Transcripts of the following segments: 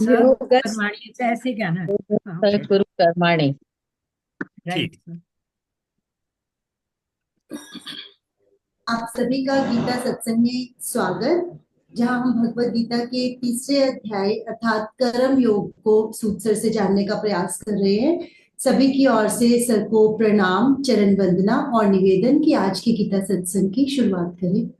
योगस्थ कर्माणी से ऐसे क्या ना। हाँ, ओके। कुरु कर्माणि। राइट। ठीक। आप सभी का गीता सत्संग में स्वागत। जहां हम भगवत गीता के तीसरे अध्याय अर्थात कर्म योग को सूत्र से जानने का प्रयास कर रहे हैं। सभी की ओर से सर को प्रणाम, चरण वंदना और निवेदन कि आज की गीता सत्संग की शुरुआत करें।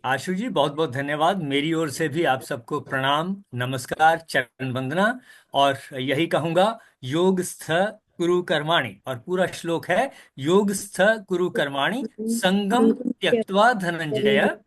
आशु जी, बहुत बहुत धन्यवाद। मेरी ओर से भी आप सबको प्रणाम, नमस्कार, चरण वंदना। और यही कहूंगा, योगस्थ कुरु कर्माणि। और पूरा श्लोक है, योगस्थ कुरु कर्माणि संगम त्यक्त्वा धनंजय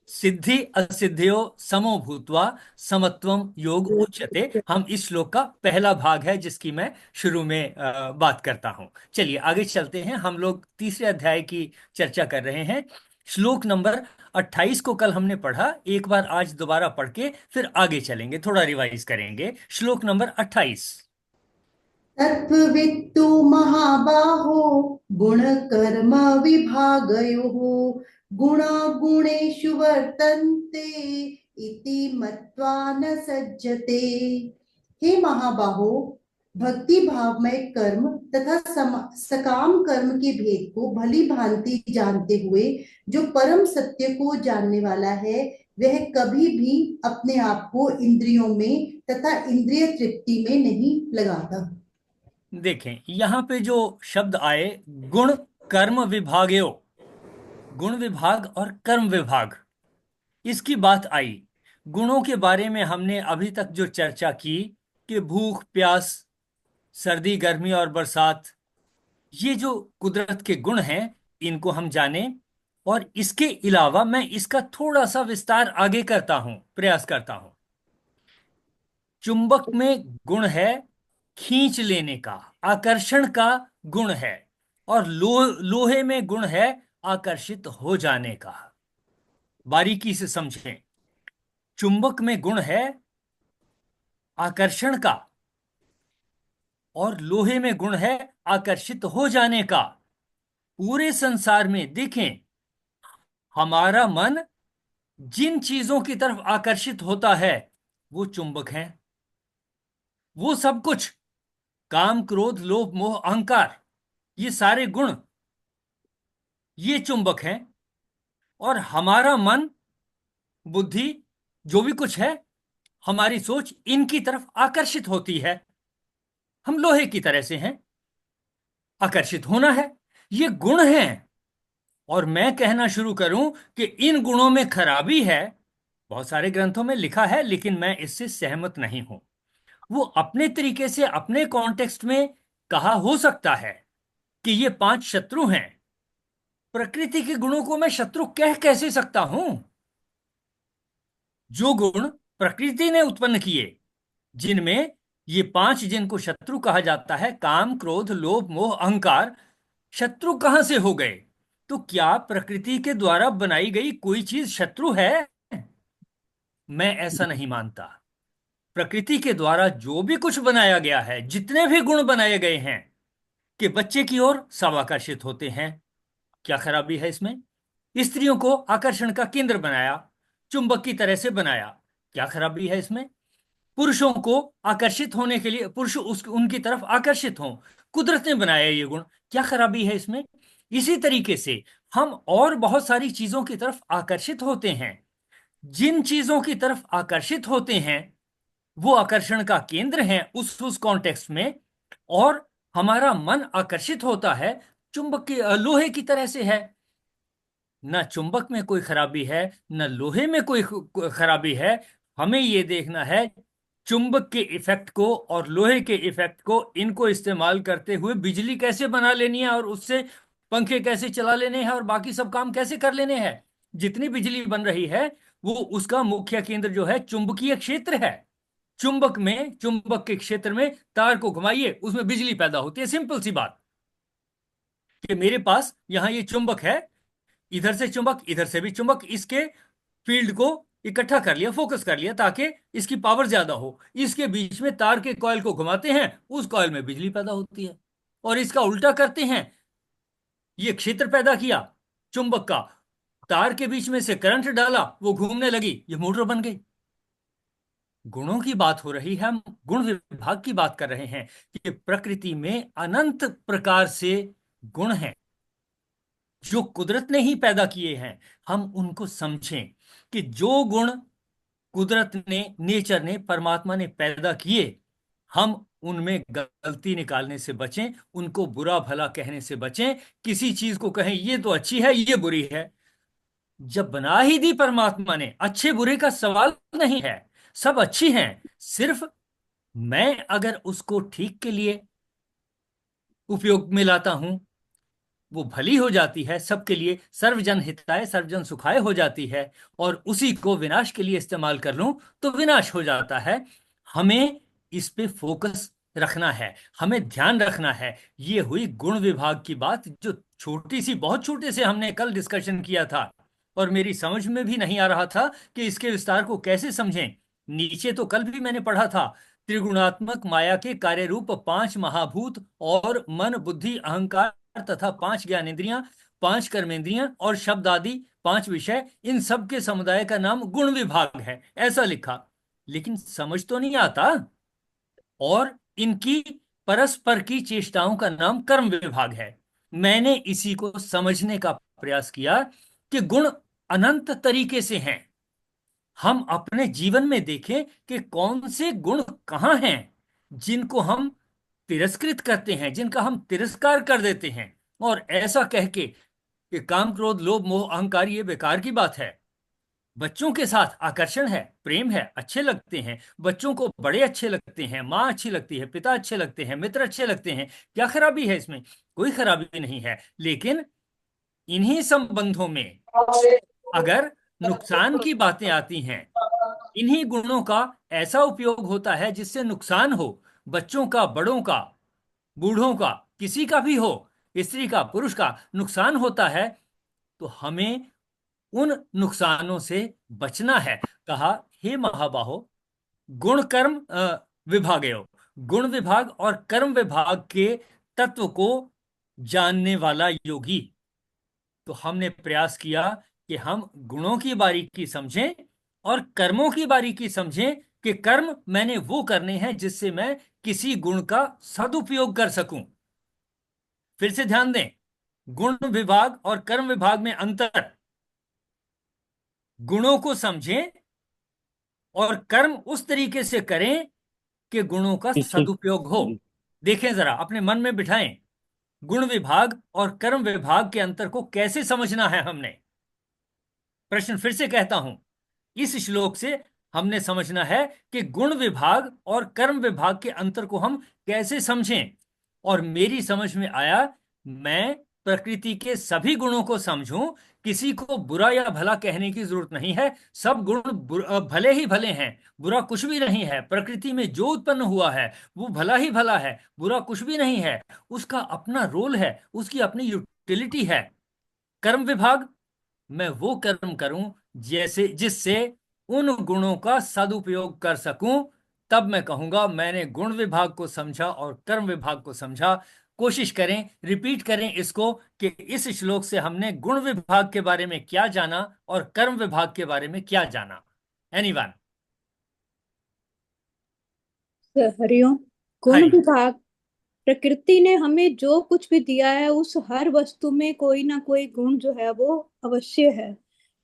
सिद्धि असिद्धियो समो भूत्वा समत्वम योग उच्यते। हम इस श्लोक का पहला भाग है जिसकी मैं शुरू में बात करता हूं। चलिए आगे चलते हैं। हम लोग तीसरे अध्याय की चर्चा कर रहे हैं। श्लोक नंबर 28 को कल हमने पढ़ा, एक बार आज दोबारा पढ़ के फिर आगे चलेंगे, थोड़ा रिवाइज करेंगे। श्लोक नंबर 28। तत्त्ववित्तु महाबाहो गुणकर्म विभागयोः गुणागुणेषु वर्तन्ते इति मत्वा न सज्जते। हे महाबाहो, भक्ति भावमय कर्म तथा सकाम कर्म के भेद को भली भांति जानते हुए जो परम सत्य को जानने वाला है, वह कभी भी अपने आप को इंद्रियों में तथा इंद्रिय तृप्ति में नहीं लगाता। देखें यहां पे जो शब्द आए, गुण कर्म विभागयो, गुण विभाग और कर्म विभाग, इसकी बात आई। गुणों के बारे में हमने अभी तक जो चर्चा की कि भूख प्यास, सर्दी गर्मी और बरसात, ये जो कुदरत के गुण हैं, इनको हम जाने। और इसके अलावा मैं इसका थोड़ा सा विस्तार आगे करता हूं, प्रयास करता हूं। चुंबक में गुण है खींच लेने का, आकर्षण का गुण है। और लोहे में गुण है आकर्षित हो जाने का। बारीकी से समझें। चुंबक में गुण है आकर्षण का और लोहे में गुण है आकर्षित हो जाने का। पूरे संसार में देखें, हमारा मन जिन चीजों की तरफ आकर्षित होता है वो चुंबक हैं। वो सब कुछ, काम क्रोध लोभ मोह अहंकार, ये सारे गुण, ये चुंबक हैं। और हमारा मन बुद्धि, जो भी कुछ है, हमारी सोच इनकी तरफ आकर्षित होती है। हम लोहे की तरह से हैं, आकर्षित होना है, ये गुण हैं। और मैं कहना शुरू करूं कि इन गुणों में खराबी है, बहुत सारे ग्रंथों में लिखा है, लेकिन मैं इससे सहमत नहीं हूं। वो अपने तरीके से अपने कॉन्टेक्स्ट में कहा हो सकता है कि ये पांच शत्रु हैं। प्रकृति के गुणों को मैं शत्रु कह कैसे सकता हूं? जो गुण प्रकृति ने उत्पन्न किए, जिनमें ये पांच, जिनको शत्रु कहा जाता है, काम क्रोध लोभ मोह अहंकार, शत्रु कहां से हो गए? तो क्या प्रकृति के द्वारा बनाई गई कोई चीज शत्रु है? मैं ऐसा नहीं मानता। प्रकृति के द्वारा जो भी कुछ बनाया गया है, जितने भी गुण बनाए गए हैं, कि बच्चे की ओर सब आकर्षित होते हैं, क्या खराबी है इसमें? स्त्रियों को आकर्षण का केंद्र बनाया, चुंबक की तरह से बनाया, क्या खराबी है इसमें? पुरुषों को आकर्षित होने के लिए पुरुष उनकी तरफ आकर्षित हों, कुदरत ने बनाया ये गुण, क्या खराबी है इसमें? इसी तरीके से हम और बहुत सारी चीजों की तरफ आकर्षित होते हैं। जिन चीजों की तरफ आकर्षित होते हैं वो आकर्षण का केंद्र हैं उस कॉन्टेक्स्ट में। और हमारा मन आकर्षित होता है, चुंबक की लोहे की तरह से है। न चुंबक में कोई खराबी है, न लोहे में कोई खराबी है। हमें यह देखना है चुंबक के इफेक्ट को और लोहे के इफेक्ट को, इनको इस्तेमाल करते हुए बिजली कैसे बना लेनी है, और उससे पंखे कैसे चला लेने हैं, और बाकी सब काम कैसे कर लेने हैं। जितनी बिजली बन रही है वो उसका मुख्य केंद्र जो है चुंबकीय क्षेत्र है। चुंबक में, चुंबक के क्षेत्र में तार को घुमाइए, उसमें बिजली पैदा होती है। सिंपल सी बात कि मेरे पास यहां ये चुंबक है, इधर से चुंबक इधर से भी चुंबक, इसके फील्ड को इकट्ठा कर लिया, फोकस कर लिया ताकि इसकी पावर ज्यादा हो। इसके बीच में तार के कॉइल को घुमाते हैं, उस कॉइल में बिजली पैदा होती है। और इसका उल्टा करते हैं, ये क्षेत्र पैदा किया चुंबक का, तार के बीच में से करंट डाला, वो घूमने लगी, ये मोटर बन गई। गुणों की बात हो रही है, हम गुण विभाग की बात कर रहे हैं कि प्रकृति में अनंत प्रकार से गुण हैं जो कुदरत ने ही पैदा किए हैं। हम उनको समझें कि जो गुण कुदरत ने, नेचर ने, परमात्मा ने पैदा किए, हम उनमें गलती निकालने से बचें, उनको बुरा भला कहने से बचें। किसी चीज को कहें ये तो अच्छी है, ये बुरी है। जब बना ही दी परमात्मा ने, अच्छे बुरे का सवाल नहीं है, सब अच्छी हैं। सिर्फ मैं अगर उसको ठीक के लिए उपयोग में लाता हूं, वो भली हो जाती है, सबके लिए सर्वजन हिताय सर्वजन सुखाय हो जाती है। और उसी को विनाश के लिए इस्तेमाल कर लूं तो विनाश हो जाता है। हमें इस पे फोकस रखना है, हमें ध्यान रखना है। ये हुई गुण विभाग की बात, जो छोटी सी, बहुत छोटे से हमने कल डिस्कशन किया था, और मेरी समझ में भी नहीं आ रहा था कि इसके विस्तार को कैसे समझें। नीचे तो कल भी मैंने पढ़ा था, त्रिगुणात्मक माया के कार्य रूप 5 महाभूत और मन बुद्धि अहंकार तथा 5 ज्ञानेंद्रियां, 5 कर्मेंद्रियां और शब्द आदि 5 विषय, इन सब के समुदाय का नाम गुण विभाग है, ऐसा लिखा। लेकिन समझ तो नहीं आता। और इनकी परस्पर की चेष्टाओं का नाम कर्म विभाग है। मैंने इसी को समझने का प्रयास किया कि गुण अनंत तरीके से हैं। हम अपने जीवन में देखें कि कौन से गुण कहाँ हैं जिनको हम तिरस्कृत करते हैं, जिनका हम तिरस्कार कर देते हैं, और ऐसा कह के कि काम क्रोध लोभ मोह अहंकार ये बेकार की बात है। बच्चों के साथ आकर्षण है, प्रेम है, अच्छे लगते हैं बच्चों को, बड़े अच्छे लगते हैं, माँ अच्छी लगती है, पिता अच्छे लगते हैं, मित्र अच्छे लगते हैं। क्या खराबी है इसमें? कोई खराबी नहीं है। लेकिन इन्हीं संबंधों में अगर नुकसान की बातें आती हैं, इन्हीं गुणों का ऐसा उपयोग होता है जिससे नुकसान हो, बच्चों का, बड़ों का, बूढ़ों का, किसी का भी हो, स्त्री का, पुरुष का नुकसान होता है, तो हमें उन नुकसानों से बचना है। कहा, हे महाबाहो, गुण कर्म विभागयो, गुण विभाग और कर्म विभाग के तत्व को जानने वाला योगी। तो हमने प्रयास किया कि हम गुणों की बारीकी समझें और कर्मों की बारीकी समझें कि कर्म मैंने वो करने हैं जिससे मैं किसी गुण का सदुपयोग कर सकूं। फिर से ध्यान दें, गुण विभाग और कर्म विभाग में अंतर। गुणों को समझें और कर्म उस तरीके से करें कि गुणों का सदुपयोग हो। देखें जरा, अपने मन में बिठाएं, गुण विभाग और कर्म विभाग के अंतर को कैसे समझना है हमने। प्रश्न फिर से कहता हूं, इस श्लोक से हमने समझना है कि गुण विभाग और कर्म विभाग के अंतर को हम कैसे समझें। और मेरी समझ में आया, मैं प्रकृति के सभी गुणों को समझूं, किसी को बुरा या भला कहने की जरूरत नहीं है। सब गुण भले ही भले हैं, बुरा कुछ भी नहीं है। प्रकृति में जो उत्पन्न हुआ है वो भला ही भला है, बुरा कुछ भी नहीं है। उसका अपना रोल है, उसकी अपनी यूटिलिटी है। कर्म विभाग, मैं वो कर्म करूं जैसे जिससे उन गुणों का सदुपयोग कर सकूं, तब मैं कहूंगा मैंने गुण विभाग को समझा और कर्म विभाग को समझा। कोशिश करें, रिपीट करें इसको, कि इस श्लोक से हमने गुण विभाग के बारे में क्या जाना और कर्म विभाग के बारे में क्या जाना। एनीवन? हरिओम। गुण हाय। विभाग, प्रकृति ने हमें जो कुछ भी दिया है उस हर वस्तु में कोई ना कोई गुण जो है वो अवश्य है।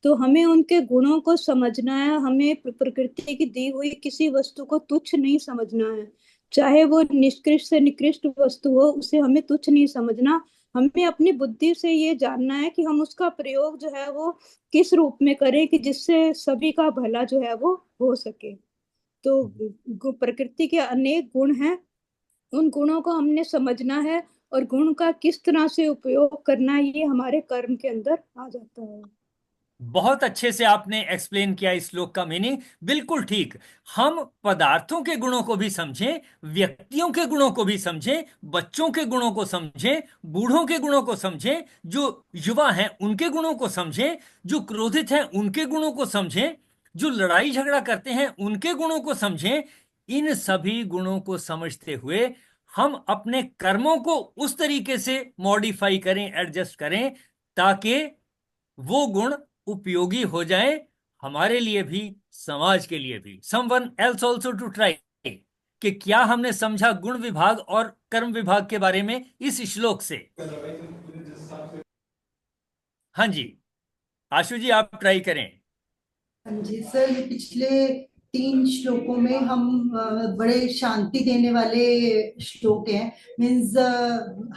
तो हमें उनके गुणों को समझना है। हमें प्रकृति की दी हुई किसी वस्तु को तुच्छ नहीं समझना है। चाहे वो निष्कृष्ट से निकृष्ट वस्तु हो, उसे हमें तुच्छ नहीं समझना। हमें अपनी बुद्धि से ये जानना है कि हम उसका प्रयोग जो है वो किस रूप में करें कि जिससे सभी का भला जो है वो हो सके। तो प्रकृति के अनेक गुण हैं, उन गुणों को हमने समझना है और गुण का किस तरह से उपयोग करना है, ये हमारे कर्म के अंदर आ जाता है। बहुत अच्छे से आपने एक्सप्लेन किया इस श्लोक का मीनिंग, बिल्कुल ठीक। हम पदार्थों के गुणों को भी समझें, व्यक्तियों के गुणों को भी समझें, बच्चों के गुणों को समझें, बूढ़ों के गुणों को समझें, जो युवा हैं उनके गुणों को समझें, जो क्रोधित हैं उनके गुणों को समझें, जो लड़ाई झगड़ा करते हैं उनके गुणों को समझें। इन सभी गुणों को समझते हुए हम अपने कर्मों को उस तरीके से मॉडिफाई करें, एडजस्ट करें, ताकि वो गुण उपयोगी हो जाए हमारे लिए भी, समाज के लिए भी। Someone else also to try, कि क्या हमने समझा गुण विभाग और कर्म विभाग के बारे में इस श्लोक से। हाँ जी, आशु जी आप ट्राई करें। हाँ जी सर, ये पिछले 3 श्लोकों में हम बड़े शांति देने वाले श्लोक हैं। मीन्स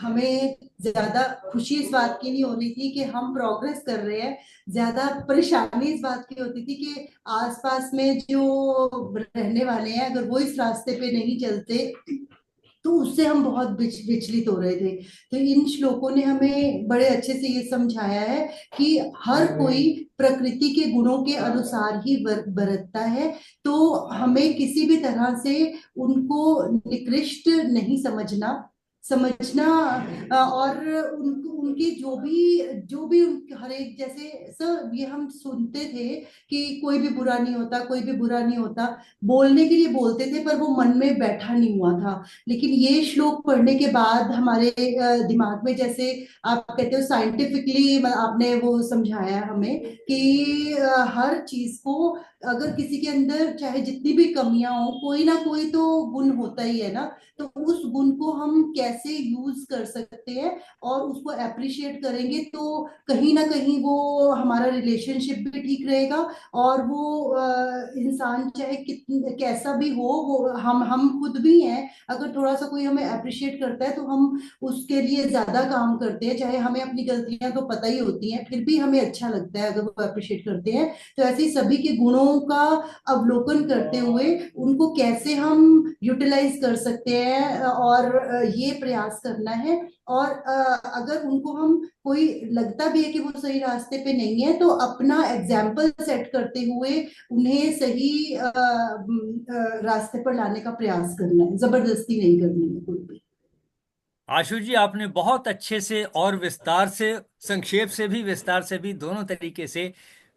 हमें ज्यादा खुशी इस बात की नहीं होनी थी कि हम प्रोग्रेस कर रहे हैं, ज्यादा परेशानी इस बात की होती थी कि आसपास में जो रहने वाले हैं अगर वो इस रास्ते पे नहीं चलते तो उससे हम बहुत विचलित हो रहे थे। तो इन श्लोकों ने हमें बड़े अच्छे से ये समझाया है कि हर कोई प्रकृति के गुणों के अनुसार ही बरतता है, तो हमें किसी भी तरह से उनको निकृष्ट नहीं समझना और उनकी जो भी हर एक, जैसे सर ये हम सुनते थे कि कोई भी बुरा नहीं होता, कोई भी बुरा नहीं होता, बोलने के लिए बोलते थे पर वो मन में बैठा नहीं हुआ था। लेकिन ये श्लोक पढ़ने के बाद हमारे दिमाग में, जैसे आप कहते हो साइंटिफिकली आपने वो समझाया हमें कि हर चीज को, अगर किसी के अंदर चाहे जितनी भी कमियां हो, कोई ना कोई तो गुण होता ही है ना, तो उस गुण को हम कैसे यूज कर सकते हैं और उसको अप्रिशिएट करेंगे तो कहीं ना कहीं वो हमारा रिलेशनशिप भी ठीक रहेगा। और वो इंसान चाहे कैसा भी हो, वो हम खुद भी हैं, अगर थोड़ा सा कोई हमें अप्रिशिएट करता है तो हम उसके लिए ज्यादा काम करते हैं, चाहे हमें अपनी गलतियां तो पता ही होती हैं फिर भी हमें अच्छा लगता है अगर वो अप्रिशिएट करते हैं। तो ऐसे ही सभी के गुणों का अवलोकन करते हुए उनको कैसे हम यूटिलाइज कर सकते हैं और ये प्रयास करना है। और अगर उनको हम, कोई लगता भी है कि वो सही रास्ते पे नहीं है, तो अपना एग्जाम्पल सेट करते हुए उन्हें सही रास्ते पर लाने का प्रयास करना है, जबरदस्ती नहीं करनी है कोई भी। आशु जी आपने बहुत अच्छे से और विस्तार से, संक्षेप से भी विस्तार से भी, दोनों तरीके से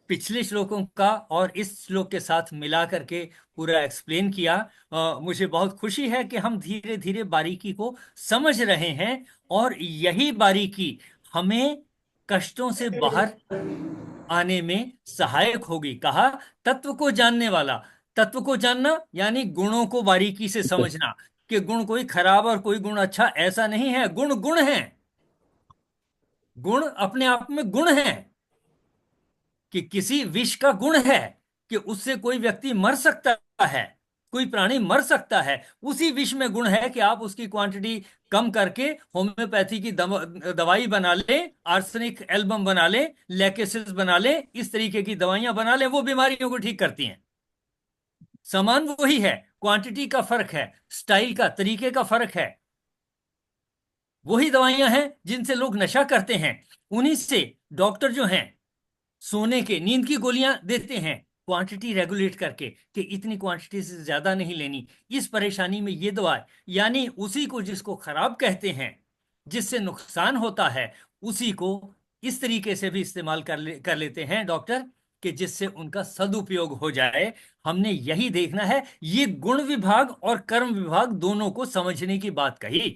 पिछले श्लोकों का और इस श्लोक के साथ मिला करके पूरा एक्सप्लेन किया। मुझे बहुत खुशी है कि हम धीरे धीरे बारीकी को समझ रहे हैं और यही बारीकी हमें कष्टों से बाहर आने में सहायक होगी। कहा तत्व को जानने वाला, तत्व को जानना यानी गुणों को बारीकी से समझना, कि गुण कोई खराब और कोई गुण अच्छा ऐसा नहीं है। गुण गुण है, गुण अपने आप में गुण है। कि किसी विष का गुण है कि उससे कोई व्यक्ति मर सकता है, कोई प्राणी मर सकता है। उसी विष में गुण है कि आप उसकी क्वांटिटी कम करके होम्योपैथी की दवाई बना ले, आर्सेनिक एल्बम बना ले, लैकेसिस बना ले, इस तरीके की दवाइयां बना ले, वो बीमारियों को ठीक करती हैं। सामान वही है, क्वांटिटी का फर्क है, स्टाइल का, तरीके का फर्क है। वही दवाइयां हैं जिनसे लोग नशा करते हैं, उन्हीं से डॉक्टर जो हैं सोने के, नींद की गोलियां देते हैं, क्वांटिटी रेगुलेट करके कि इतनी क्वांटिटी से ज्यादा नहीं लेनी, इस परेशानी में ये दवा। यानी उसी को जिसको खराब कहते हैं, जिससे नुकसान होता है, उसी को इस तरीके से भी इस्तेमाल कर लेते हैं डॉक्टर, कि जिससे उनका सदुपयोग हो जाए। हमने यही देखना है। ये गुण विभाग और कर्म विभाग दोनों को समझने की बात कही।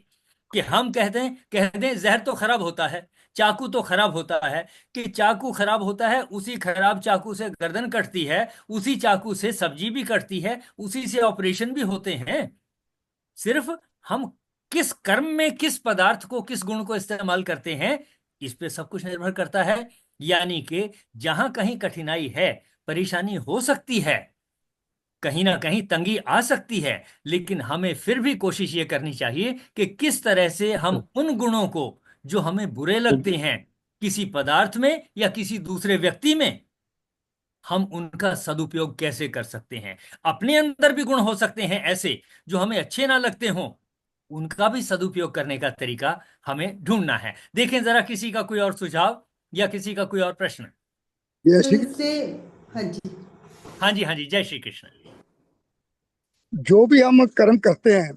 कि हम कह दें जहर तो खराब होता है, चाकू तो खराब होता है, कि चाकू खराब होता है, उसी खराब चाकू से गर्दन कटती है, उसी चाकू से सब्जी भी कटती है, उसी से ऑपरेशन भी होते हैं। सिर्फ हम किस कर्म में, किस पदार्थ को, किस गुण को इस्तेमाल करते हैं, इस पे सब कुछ निर्भर करता है। यानी कि जहां कहीं कठिनाई है, परेशानी हो सकती है, कहीं ना कहीं तंगी आ सकती है, लेकिन हमें फिर भी कोशिश ये करनी चाहिए कि किस तरह से हम उन गुणों को जो हमें बुरे लगते हैं किसी पदार्थ में या किसी दूसरे व्यक्ति में, हम उनका सदुपयोग कैसे कर सकते हैं। अपने अंदर भी गुण हो सकते हैं ऐसे जो हमें अच्छे ना लगते हों, उनका भी सदुपयोग करने का तरीका हमें ढूंढना है। देखें जरा किसी का कोई और सुझाव या किसी का कोई और प्रश्न। तो इससे, हाँ जी, हाँ जी, हाँ जी, जय श्री कृष्ण। जो भी हम कर्म करते हैं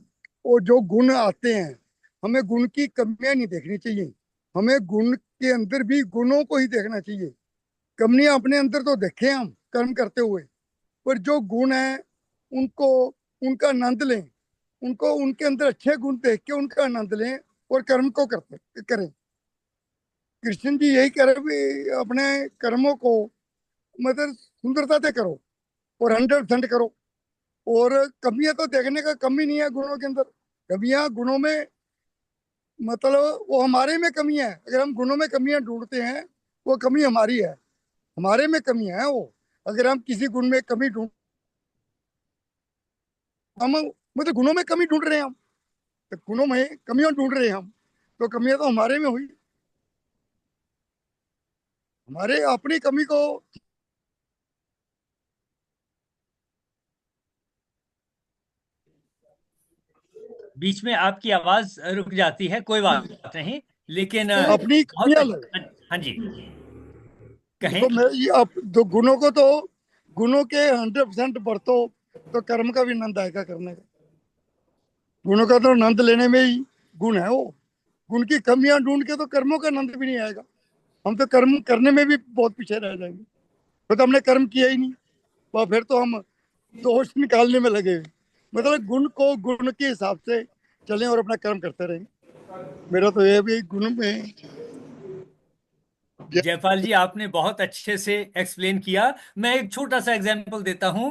और जो गुण आते हैं, हमें गुण की कमियां नहीं देखनी चाहिए। हमें गुण के अंदर भी गुणों को ही देखना चाहिए। कमियां अपने अंदर तो देखें हम कर्म करते हुए, पर जो गुण है उनको, उनका आनंद लें, उनको, उनके अंदर अच्छे गुण देख के उनका आनंद लें और कर्म को करते करें। कृष्ण जी यही कह रहे भी अपने कर्मों को मतलब सुंदरता से करो और 100% करो। और कमियां तो देखने का कमी नहीं है गुणों के अंदर। कमियां गुणों में मतलब वो हमारे में कमी है। अगर हम गुणों में कमियां ढूंढते हैं वो कमी हमारी है, हमारे में कमियां है वो। अगर हम किसी गुण में कमी ढूंढ हम मतलब गुणों में कमी ढूंढ रहे हैं हम, तो गुणों में कमियां ढूंढ रहे हैं हम, तो कमियां तो हमारे में हुई। हमारे अपनी कमी को बीच में आपकी आवाज रुक जाती है, कोई बात नहीं, लेकिन सर अपनी बहुत कमियां लगे। हाँ जी, देखो कहें। मैं ये आप तो गुणों को तो गुणों के 100% बरतो तो कर्म का भी आनंद आएगा करने का। गुणों का तो आनंद लेने में ही गुण है वो। गुण की कमियां ढूंढ के तो कर्मों का आनंद भी नहीं आएगा। हम तो कर्म करने में भी बहुत पीछे रह जाएंगे। तो हमने कर्म किया ही नहीं, तो फिर तो हम दोष निकालने में लगे हुए। मतलब गुण को गुण के हिसाब से चलें और अपना कर्म करते रहें। मेरा तो ये भी गुण में जयपाल जी, आपने बहुत अच्छे से एक्सप्लेन किया। मैं एक छोटा सा एग्जांपल देता हूं।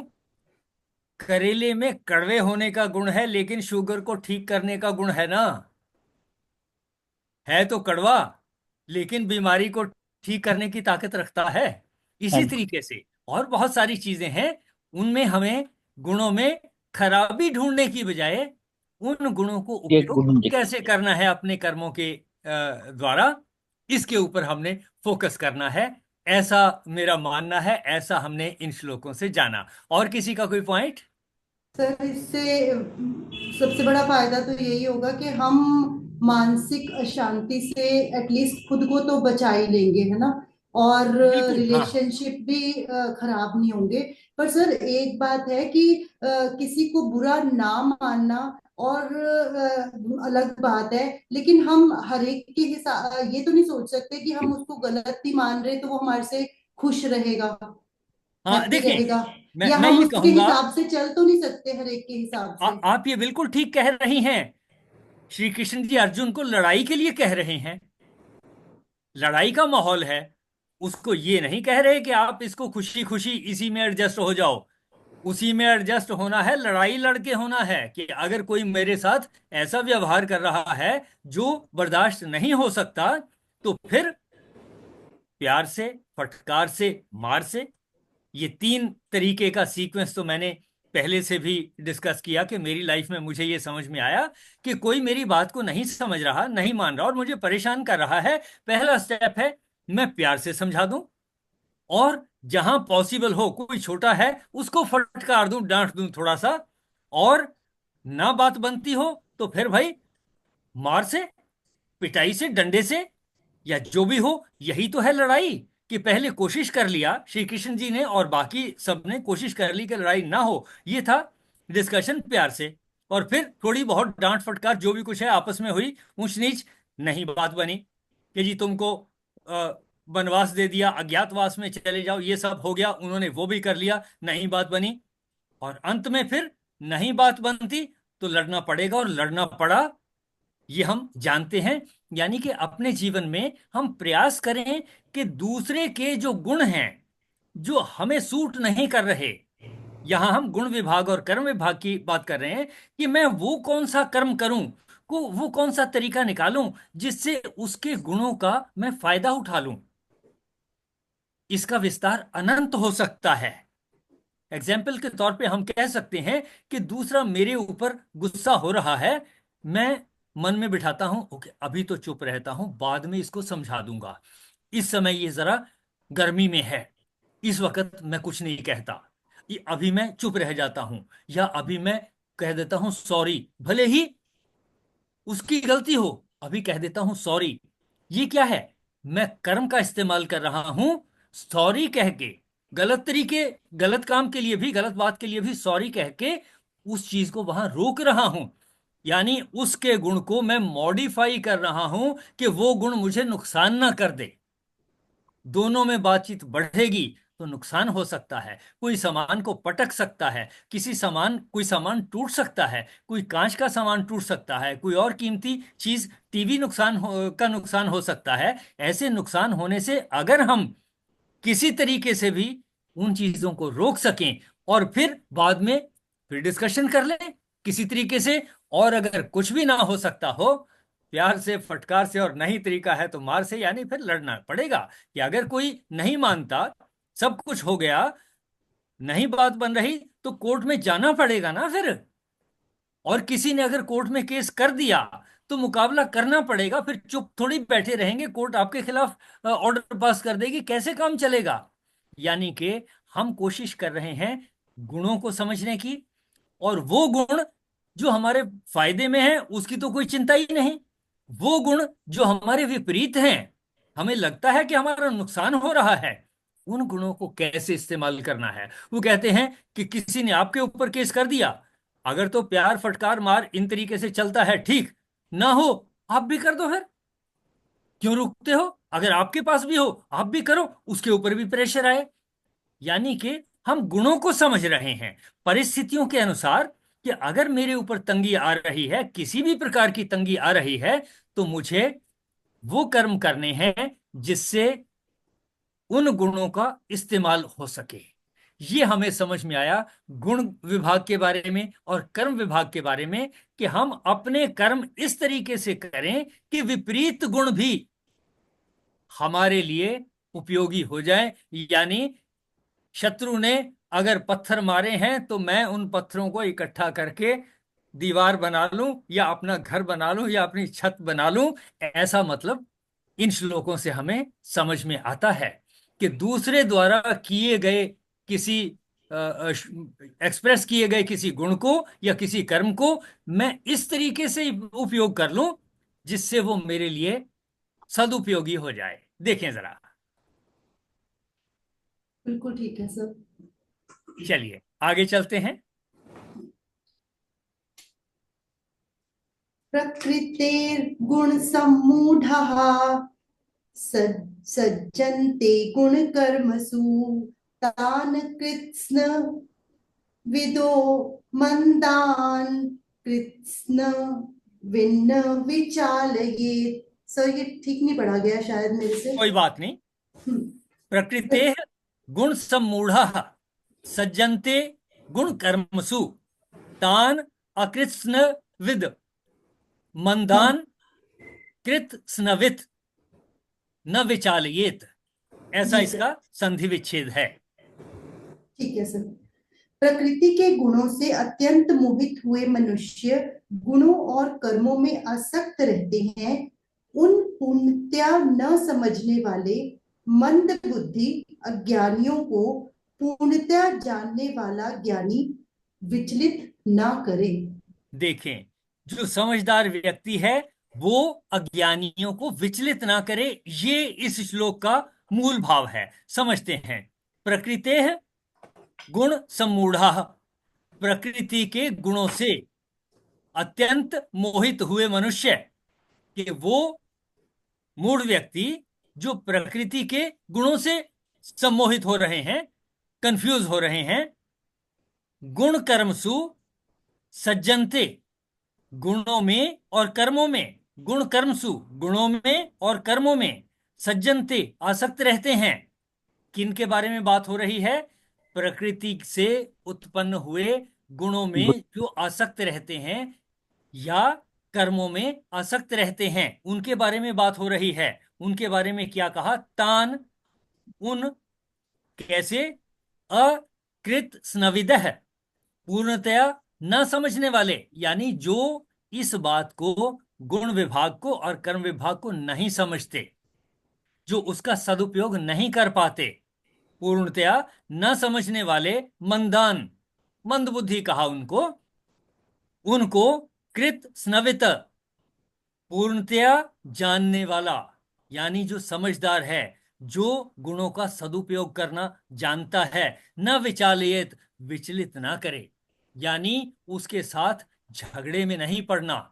करेले में कड़वे होने का गुण है, लेकिन शुगर को ठीक करने का गुण है ना। है तो कड़वा, लेकिन बीमारी को ठीक करने की ताकत रखता है। इसी तरीके से और बहुत सारी चीजें हैं, उनमें हमें गुणों में खराबी ढूंढने की बजाय उन गुणों को उपयोग कैसे करना है अपने कर्मों के द्वारा, इसके ऊपर हमने फोकस करना है। ऐसा मेरा मानना है, ऐसा हमने इन श्लोकों से जाना। और किसी का कोई पॉइंट? सर इससे सबसे बड़ा फायदा तो यही होगा कि हम मानसिक अशांति से एटलीस्ट खुद को तो बचा ही लेंगे, है ना। और बिल्कुल, हाँ। रिलेशनशिप भी खराब नहीं होंगे। पर सर एक बात है कि किसी को बुरा ना मानना और अलग बात है, लेकिन हम हर एक के हिसाब ये तो नहीं सोच सकते कि हम उसको गलत भी मान रहे तो वो हमारे से खुश रहेगा, हाँ, हैप्पी देखिए, रहेगा। या मैं हम ये उसके कहूंगा, हिसाब से चल तो नहीं सकते हर एक के हिसाब से। आप ये बिल्कुल ठीक कह रही हैं। श्री कृष्ण जी अर्जुन को लड़ाई के लिए कह रहे हैं, लड़ाई का माहौल है। उसको ये नहीं कह रहे कि आप इसको खुशी खुशी इसी में एडजस्ट हो जाओ। उसी में एडजस्ट होना है, लड़ाई लड़के होना है कि अगर कोई मेरे साथ ऐसा व्यवहार कर रहा है जो बर्दाश्त नहीं हो सकता, तो फिर प्यार से, फटकार से, मार से। ये तीन तरीके का सीक्वेंस तो मैंने पहले से भी डिस्कस किया कि मेरी लाइफ में मुझे ये समझ में आया कि कोई मेरी बात को नहीं समझ रहा, नहीं मान रहा और मुझे परेशान कर रहा है। पहला स्टेप है मैं प्यार से समझा दूं, और जहां पॉसिबल हो, कोई छोटा है उसको फटकार दूं, डांट दूं थोड़ा सा। और ना बात बनती हो तो फिर भाई मार से, पिटाई से, डंडे से, या जो भी हो। यही तो है लड़ाई, कि पहले कोशिश कर लिया श्री कृष्ण जी ने और बाकी सब ने कोशिश कर ली कि लड़ाई ना हो। ये था डिस्कशन प्यार से। और फिर थोड़ी बहुत डांट फटकार जो भी कुछ है आपस में हुई, ऊंच नीच, नहीं बात बनी कि जी तुमको वनवास दे दिया, अज्ञातवास में चले जाओ, ये सब हो गया, उन्होंने वो भी कर लिया, नहीं बात बनी। और अंत में फिर नहीं बात बनती तो लड़ना पड़ेगा, और लड़ना पड़ा, ये हम जानते हैं। यानी कि अपने जीवन में हम प्रयास करें कि दूसरे के जो गुण हैं जो हमें सूट नहीं कर रहे, यहां हम गुण विभाग और कर्म विभाग की बात कर रहे हैं, कि मैं वो कौन सा कर्म करूं, को वो कौन सा तरीका निकालूं जिससे उसके गुणों का मैं फायदा उठा लूं। इसका विस्तार अनंत हो सकता है। एग्जाम्पल के तौर पे हम कह सकते हैं कि दूसरा मेरे ऊपर गुस्सा हो रहा है, मैं मन में बिठाता हूं, ओके अभी तो चुप रहता हूं, बाद में इसको समझा दूंगा, इस समय ये जरा गर्मी में है, इस वक्त मैं कुछ नहीं कहता, ये अभी मैं चुप रह जाता हूं, या अभी मैं कह देता हूं सॉरी, भले ही उसकी गलती हो, अभी कह देता हूं सॉरी। ये क्या है? मैं कर्म का इस्तेमाल कर रहा हूं, सॉरी कह के, गलत तरीके, गलत काम के लिए भी, गलत बात के लिए भी सॉरी कह के उस चीज को वहां रोक रहा हूं। यानी उसके गुण को मैं मॉडिफाई कर रहा हूं कि वो गुण मुझे नुकसान ना कर दे। दोनों में बातचीत बढ़ेगी तो नुकसान हो सकता है, कोई सामान को पटक सकता है, कोई सामान टूट सकता है, कोई कांच का सामान टूट सकता है, कोई और कीमती चीज, टीवी का नुकसान हो सकता है। ऐसे नुकसान होने से अगर हम किसी तरीके से भी उन चीजों को रोक सकें और फिर बाद में फिर डिस्कशन कर लें किसी तरीके से। और अगर कुछ भी ना हो सकता हो, प्यार से, फटकार से, और नहीं तरीका है तो मार से, यानी फिर लड़ना पड़ेगा। कि अगर कोई नहीं मानता, सब कुछ हो गया, नहीं बात बन रही, तो कोर्ट में जाना पड़ेगा ना फिर। और किसी ने अगर कोर्ट में केस कर दिया तो मुकाबला करना पड़ेगा। फिर चुप थोड़ी बैठे रहेंगे, कोर्ट आपके खिलाफ ऑर्डर पास कर देगी, कैसे काम चलेगा। यानी कि हम कोशिश कर रहे हैं गुणों को समझने की, और वो गुण जो हमारे फायदे में है उसकी तो कोई चिंता ही नहीं। वो गुण जो हमारे विपरीत हैं, हमें लगता है कि हमारा नुकसान हो रहा है, उन गुणों को कैसे इस्तेमाल करना है। वो कहते हैं कि किसी ने आपके ऊपर केस कर दिया, अगर तो प्यार, फटकार, मार इन तरीके से चलता है, ठीक ना हो आप भी कर दो फिर, क्यों रुकते हो। अगर आपके पास भी हो आप भी करो, उसके ऊपर भी प्रेशर आए। यानी कि हम गुणों को समझ रहे हैं परिस्थितियों के अनुसार, कि अगर मेरे ऊपर तंगी आ रही है, किसी भी प्रकार की तंगी आ रही है, तो मुझे वो कर्म करने हैं जिससे उन गुणों का इस्तेमाल हो सके। ये हमें समझ में आया गुण विभाग के बारे में और कर्म विभाग के बारे में, कि हम अपने कर्म इस तरीके से करें कि विपरीत गुण भी हमारे लिए उपयोगी हो जाए। यानी शत्रु ने अगर पत्थर मारे हैं तो मैं उन पत्थरों को इकट्ठा करके दीवार बना लूं, या अपना घर बना लूं, या अपनी छत बना लूं। ऐसा मतलब इन श्लोकों से हमें समझ में आता है कि दूसरे द्वारा किए गए किसी एक्सप्रेस किए गए किसी गुण को या किसी कर्म को मैं इस तरीके से उपयोग कर लूं जिससे वो मेरे लिए सदुपयोगी हो जाए। देखें जरा। बिल्कुल ठीक है सर। चलिए आगे चलते हैं। प्रकृतेर्गुण सम्मूढ़ः सज्जन्ते गुणकर्मसु तान् कृत्स्न विदो मंदान् कृत्स्न विन्न विचालयेत्। सर ये ठीक नहीं पढ़ा गया शायद मेरे से। कोई बात नहीं। हम्म, प्रकृते गुण सम्मूढ़ सज्जन्ते गुण कर्मसु तान अकृत्स्न विद मंदान कृत स्नवित न विचालयेत। ऐसा जी सर। इसका संधि विच्छेद है। ठीक है सर। प्रकृति के गुणों से अत्यंत मोहित हुए मनुष्य गुणों और कर्मों में आसक्त रहते हैं। उन पूर्णतया न समझने वाले मंद बुद्धि अज्ञानियों को पूर्णतया जानने वाला ज्ञानी विचलित ना करे। देखें, जो समझदार व्यक्ति है वो अज्ञानियों को विचलित ना करे, ये इस श्लोक का मूल भाव है। समझते हैं। प्रकृते गुण सम्मूढ़ा, प्रकृति के गुणों से अत्यंत मोहित हुए मनुष्य, कि वो मूढ़ व्यक्ति जो प्रकृति के गुणों से सम्मोहित हो रहे हैं, कंफ्यूज हो रहे हैं। गुण कर्मसु सज्जनते, गुणों में और कर्मों में, गुण कर्मसु गुणों में और कर्मों में, सज्जनते आसक्त रहते हैं। किन के बारे में बात हो रही है? प्रकृति से उत्पन्न हुए गुणों में जो आसक्त रहते हैं या कर्मों में आसक्त रहते हैं, उनके बारे में बात हो रही है। उनके बारे में क्या कहा? तान, उन, कैसे? अकृत स्नविदः, पूर्णतया न समझने वाले, यानी जो इस बात को, गुण विभाग को और कर्म विभाग को नहीं समझते, जो उसका सदुपयोग नहीं कर पाते, पूर्णतया न समझने वाले मंदान, मंद बुद्धि कहा उनको, उनको कृत स्नवित, पूर्णतया जानने वाला, यानी जो समझदार है, जो गुणों का सदुपयोग करना जानता है, न विचालित, विचलित ना करे। यानी उसके साथ झगड़े में नहीं पड़ना,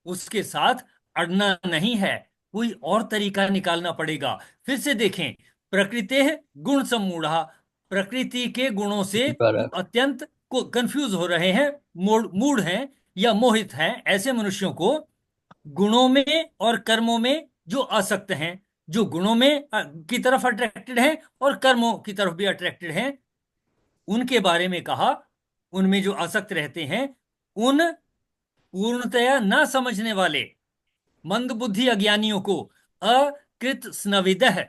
उसके साथ अड़ना नहीं है, कोई और तरीका निकालना पड़ेगा। फिर से देखें, प्रकृति गुण सम्मूढ़ा, प्रकृति के गुणों से अत्यंत को कंफ्यूज हो रहे हैं, मूढ़ हैं या मोहित हैं, ऐसे मनुष्यों को गुणों में और कर्मों में जो आसक्त हैं, जो गुणों में की तरफ अट्रैक्टेड हैं और कर्मों की तरफ भी अट्रैक्टेड हैं, उनके बारे में कहा। उनमें जो आसक्त रहते हैं, उन पूर्णतया न समझने वाले मंद बुद्धि अज्ञानियों को अकृत स्नविदः,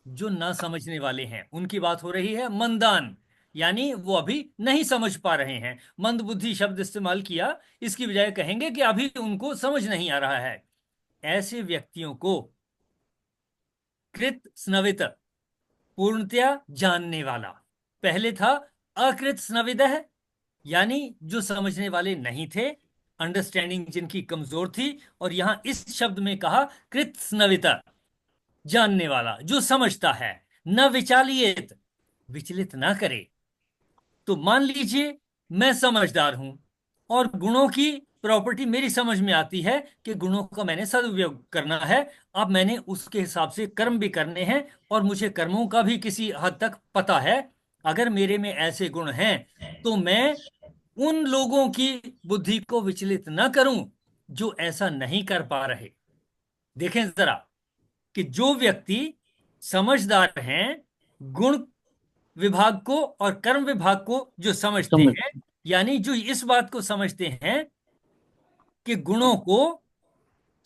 जो न समझने वाले हैं उनकी बात हो रही है, मंदान, यानी वो अभी नहीं समझ पा रहे हैं। मंद बुद्धि शब्द इस्तेमाल किया, इसकी बजाय कहेंगे कि अभी उनको समझ नहीं आ रहा है। ऐसे व्यक्तियों को कृत स्नवित, पूर्णतया जानने वाला। पहले था अकृत स्नविदः, यानी जो समझने वाले नहीं थे, अंडरस्टैंडिंग जिनकी कमजोर थी, और यहां इस शब्द में कहा कृत स्नविता, जानने वाला, जो समझता है। न विचालियत, विचलित ना करे। तो मान लीजिए मैं समझदार हूं और गुणों की प्रॉपर्टी मेरी समझ में आती है कि गुणों का मैंने सदुपयोग करना है। अब मैंने उसके हिसाब से कर्म भी करने हैं और मुझे कर्मों का भी किसी हद तक पता है। अगर मेरे में ऐसे गुण हैं तो मैं उन लोगों की बुद्धि को विचलित न करूं जो ऐसा नहीं कर पा रहे। देखें जरा कि जो व्यक्ति समझदार हैं, गुण विभाग को और कर्म विभाग को जो समझते समझ हैं, यानी जो इस बात को समझते हैं कि गुणों को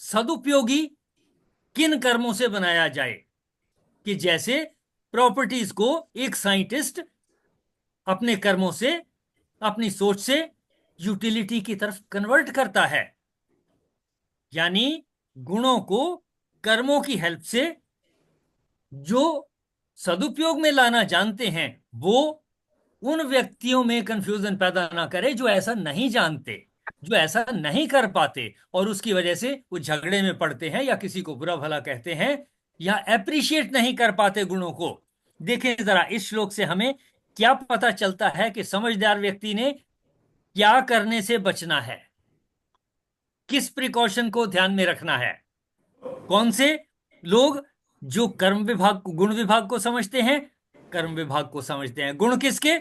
सदुपयोगी किन कर्मों से बनाया जाए, कि जैसे प्रॉपर्टीज को एक साइंटिस्ट अपने कर्मों से, अपनी सोच से यूटिलिटी की तरफ कन्वर्ट करता है। यानी गुणों को कर्मों की हेल्प से जो सदुपयोग में लाना जानते हैं, वो उन व्यक्तियों में कंफ्यूजन पैदा ना करे जो ऐसा नहीं जानते, जो ऐसा नहीं कर पाते, और उसकी वजह से वो झगड़े में पड़ते हैं या किसी को बुरा भला कहते हैं या अप्रिशिएट नहीं कर पाते गुणों को। देखें जरा इस श्लोक से हमें क्या पता चलता है कि समझदार व्यक्ति ने क्या करने से बचना है, किस प्रिकॉशन को ध्यान में रखना है। कौन से लोग जो कर्म विभाग को, गुण विभाग को समझते हैं, कर्म विभाग को समझते हैं। गुण किसके?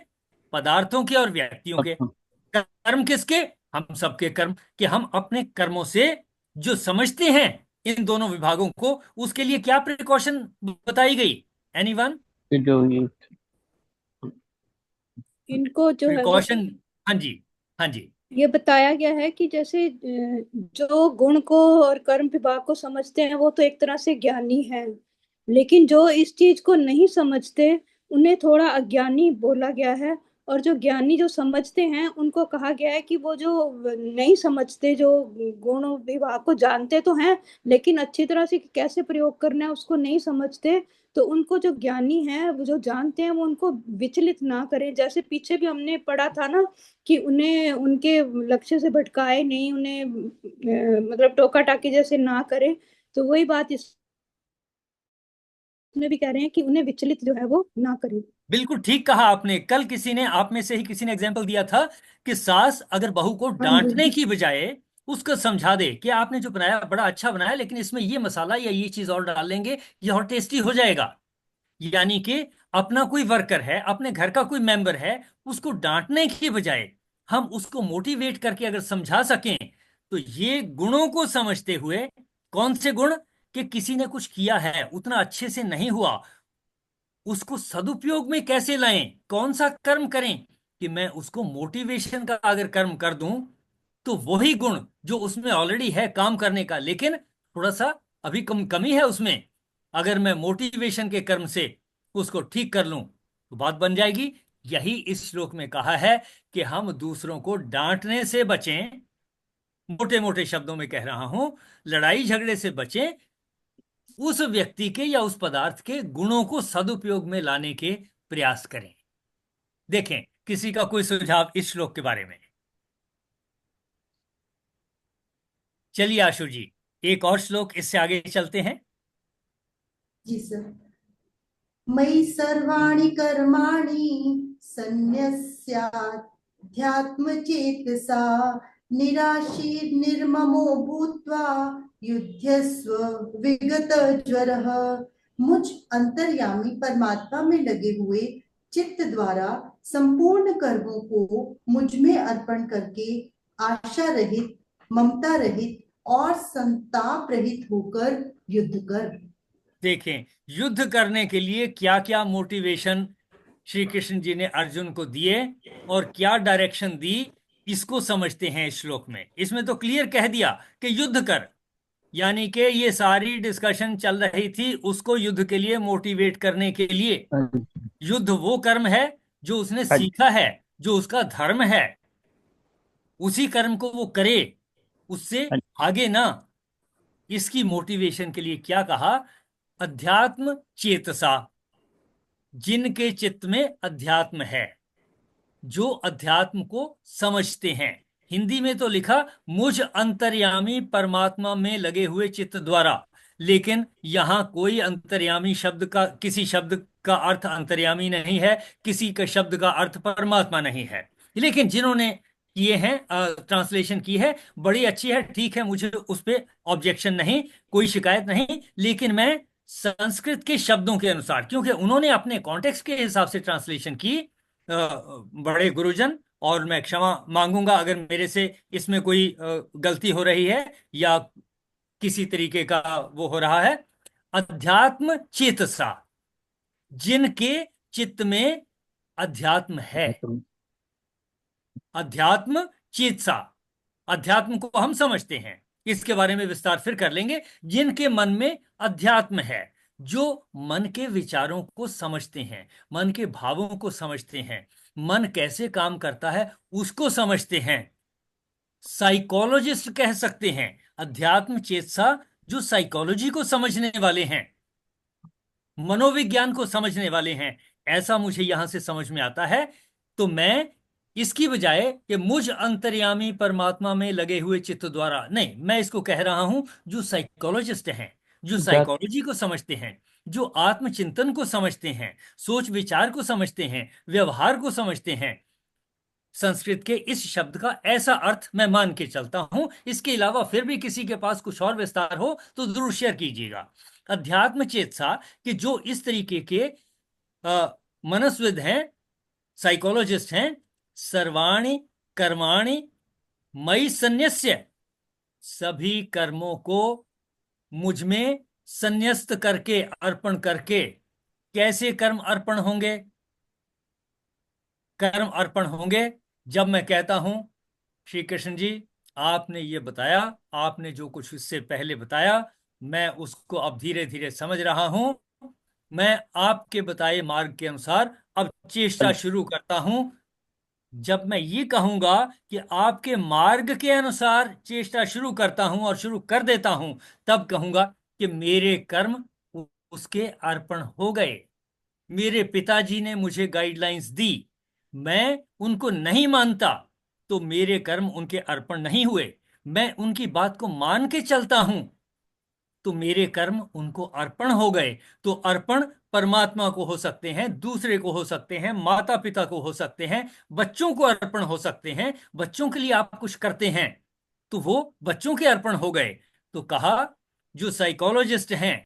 पदार्थों के और व्यक्तियों के। कर्म किसके? हम सबके कर्म, कि हम अपने कर्मों से जो समझते हैं इन दोनों विभागों को, उसके लिए क्या प्रिकॉशन बताई गई? एनीवन? जो ये इनको जो है वो प्रिकॉशन, हाँ जी, हाँ जी। ये बताया गया है कि जैसे जो गुण को और कर्म विभाग को समझते हैं वो तो एक तरह से ज्ञानी है, लेकिन जो इस चीज को नहीं समझते उन्हें थोड़ा अज्ञानी बोला गया है। और जो ज्ञानी जो समझते हैं उनको कहा गया है कि वो जो नहीं समझते, जो गुण विभाग को जानते तो हैं लेकिन अच्छी तरह से कैसे प्रयोग करना है उसको नहीं समझते, तो उनको जो ज्ञानी है, वो जो जानते हैं, वो उनको विचलित ना करें। जैसे पीछे भी हमने पढ़ा था ना कि उन्हें उनके लक्ष्य से भटकाए नहीं, उन्हें मतलब टोका टाकी जैसे ना करे। तो वही बात इसमें भी कह रहे हैं कि उन्हें विचलित जो है वो ना करें। बिल्कुल ठीक कहा आपने। कल किसी ने, आप में से ही किसी ने एग्जाम्पल दिया था कि सास अगर बहू को हाँ डांटने जी। की बजाय उसको समझा दे कि आपने जो बनाया बड़ा अच्छा बनाया, लेकिन इसमें ये मसाला या ये चीज और डाल लेंगे, ये और टेस्टी हो जाएगा। यानी कि अपना कोई वर्कर है, अपने घर का कोई मेंबर है, उसको डांटने की बजाय हम उसको मोटिवेट करके अगर समझा सकें, तो ये गुणों को समझते हुए, कौन से गुण? कि किसी ने कुछ किया है, उतना अच्छे से नहीं हुआ, उसको सदुपयोग में कैसे लाएं, कौन सा कर्म करें, कि मैं उसको मोटिवेशन का अगर कर्म कर दूं, तो वही गुण जो उसमें ऑलरेडी है काम करने का, लेकिन थोड़ा सा अभी कमी है उसमें, अगर मैं मोटिवेशन के कर्म से उसको ठीक कर लूं तो बात बन जाएगी। यही इस श्लोक में कहा है कि हम दूसरों को डांटने से बचें, मोटे मोटे शब्दों में कह रहा हूं, लड़ाई झगड़े से बचें, उस व्यक्ति के या उस पदार्थ के गुणों को सदुपयोग में लाने के प्रयास करें। देखें किसी का कोई सुझाव इस श्लोक के बारे में? चलिए आशु जी, एक और श्लोक, इससे आगे चलते हैं। जी सर। मयि सर्वाणि कर्माणि सन्न्यस्याध्यात्मचेतसा निराशीर्निर्ममो भूत्वा युध्यस्व विगतज्वरः। मुझ अंतर्यामी परमात्मा में लगे हुए चित्त द्वारा संपूर्ण कर्मों को मुझ में अर्पण करके आशा रहित, ममता रहित और संताप रहित होकर युद्ध कर। देखें, युद्ध करने के लिए क्या क्या मोटिवेशन श्री कृष्ण जी ने अर्जुन को दिए और क्या डायरेक्शन दी, इसको समझते हैं इस श्लोक में। इसमें तो क्लियर कह दिया कि युद्ध कर, यानी कि ये सारी डिस्कशन चल रही थी उसको युद्ध के लिए मोटिवेट करने के लिए। युद्ध वो कर्म है जो उसने सीखा है, जो उसका धर्म है, उसी कर्म को वो करे, उससे आगे ना। इसकी मोटिवेशन के लिए क्या कहा? अध्यात्म चेतसा, जिनके चित्त में अध्यात्म है, जो अध्यात्म को समझते हैं। हिंदी में तो लिखा मुझ अंतर्यामी परमात्मा में लगे हुए चित्त द्वारा, लेकिन यहां कोई अंतर्यामी शब्द का, किसी शब्द का अर्थ अंतर्यामी नहीं है, किसी का शब्द का अर्थ परमात्मा नहीं है। लेकिन जिन्होंने किए हैं, ट्रांसलेशन की है, बड़ी अच्छी है, ठीक है, मुझे उस पर ऑब्जेक्शन नहीं, कोई शिकायत नहीं। लेकिन मैं संस्कृत के शब्दों के अनुसार, क्योंकि उन्होंने अपने कॉन्टेक्स्ट के हिसाब से ट्रांसलेशन की, बड़े गुरुजन, और मैं क्षमा मांगूंगा अगर मेरे से इसमें कोई गलती हो रही है या किसी तरीके का वो हो रहा है। अध्यात्म चेतसा, जिनके चित्त में अध्यात्म है। अध्यात्म चेतसा, अध्यात्म को हम समझते हैं, इसके बारे में विस्तार फिर कर लेंगे। जिनके मन में अध्यात्म है, जो मन के विचारों को समझते हैं, मन के भावों को समझते हैं, मन कैसे काम करता है उसको समझते हैं। साइकोलॉजिस्ट कह सकते हैं अध्यात्म चेतसा, जो साइकोलॉजी को समझने वाले हैं, मनोविज्ञान को समझने वाले हैं, ऐसा मुझे यहां से समझ में आता है। तो मैं इसकी बजाय कि मुझ अंतर्यामी परमात्मा में लगे हुए चित्त द्वारा नहीं, मैं इसको कह रहा हूं जो साइकोलॉजिस्ट हैं, जो साइकोलॉजी को समझते हैं, जो आत्मचिंतन को समझते हैं, सोच विचार को समझते हैं, व्यवहार को समझते हैं। संस्कृत के इस शब्द का ऐसा अर्थ मैं मान के चलता हूं। इसके अलावा फिर भी किसी के पास कुछ और विस्तार हो तो जरूर शेयर कीजिएगा। अध्यात्म चेतसा कि जो इस तरीके के मनस्विद हैं, साइकोलॉजिस्ट हैं, सर्वाणि कर्माणि मयि संन्यस्य, सभी कर्मों को मुझ में संन्यस्त करके, अर्पण करके। कैसे कर्म अर्पण होंगे? कर्म अर्पण होंगे जब मैं कहता हूं श्री कृष्ण जी आपने ये बताया, आपने जो कुछ इससे पहले बताया, मैं उसको अब धीरे धीरे समझ रहा हूं, मैं आपके बताए मार्ग के अनुसार अब चेष्टा शुरू करता हूं। जब मैं ये कहूंगा कि आपके मार्ग के अनुसार चेष्टा शुरू करता हूं और शुरू कर देता हूं, तब कहूंगा कि मेरे कर्म उसके अर्पण हो गए। मेरे पिताजी ने मुझे गाइडलाइंस दी, मैं उनको नहीं मानता तो मेरे कर्म उनके अर्पण नहीं हुए। मैं उनकी बात को मान के चलता हूं तो मेरे कर्म उनको अर्पण हो गए। तो अर्पण परमात्मा को हो सकते हैं, दूसरे को हो सकते हैं, माता पिता को हो सकते हैं, बच्चों को अर्पण हो सकते हैं। बच्चों के लिए आप कुछ करते हैं तो वो बच्चों के अर्पण हो गए। तो कहा जो साइकोलॉजिस्ट हैं